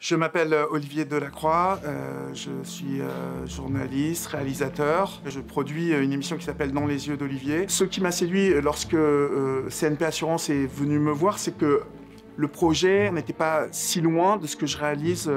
Je m'appelle Olivier Delacroix, je suis journaliste, réalisateur. Je produis une émission qui s'appelle Dans les yeux d'Olivier. Ce qui m'a séduit lorsque CNP Assurance est venu me voir, c'est que le projet n'était pas si loin de ce que je réalise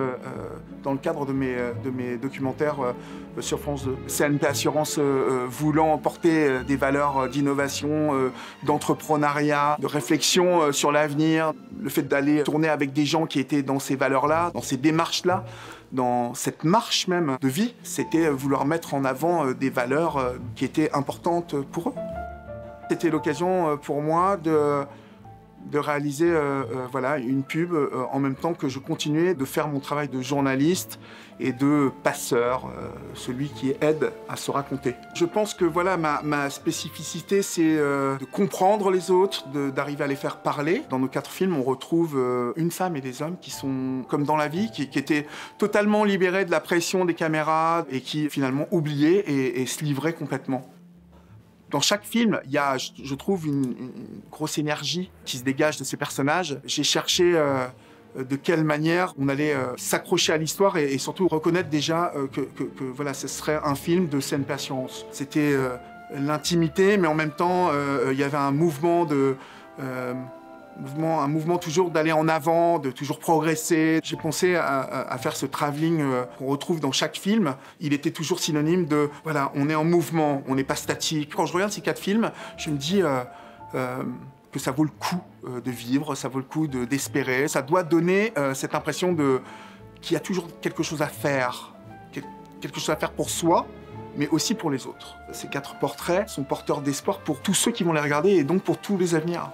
dans le cadre de mes documentaires sur France 2. CNP Assurance voulant porter des valeurs d'innovation, d'entrepreneuriat, de réflexion sur l'avenir, le fait d'aller tourner avec des gens qui étaient dans ces valeurs-là, dans ces démarches-là, dans cette marche même de vie, c'était vouloir mettre en avant des valeurs qui étaient importantes pour eux. C'était l'occasion pour moi de réaliser voilà, une pub en même temps que je continuais de faire mon travail de journaliste et de passeur, celui qui aide à se raconter. Je pense que voilà, ma spécificité, c'est de comprendre les autres, d'arriver à les faire parler. Dans nos 4 films, on retrouve une femme et des hommes qui sont comme dans la vie, qui étaient totalement libérés de la pression des caméras et qui finalement oubliaient et se livraient complètement. Dans chaque film, il y a, je trouve, une grosse énergie qui se dégage de ces personnages. J'ai cherché de quelle manière on allait s'accrocher à l'histoire et surtout reconnaître déjà que voilà, ce serait un film de CNP Assurance. C'était l'intimité, mais en même temps, il y avait un mouvement un mouvement toujours d'aller en avant, de toujours progresser. J'ai pensé à faire ce travelling qu'on retrouve dans chaque film. Il était toujours synonyme de, voilà, on est en mouvement, on n'est pas statique. Quand je regarde ces 4 films, je me dis que ça vaut le coup de vivre, ça vaut le coup d'espérer. Ça doit donner cette impression qu'il y a toujours quelque chose à faire. Quelque chose à faire pour soi, mais aussi pour les autres. Ces 4 portraits sont porteurs d'espoir pour tous ceux qui vont les regarder et donc pour tous les avenirs.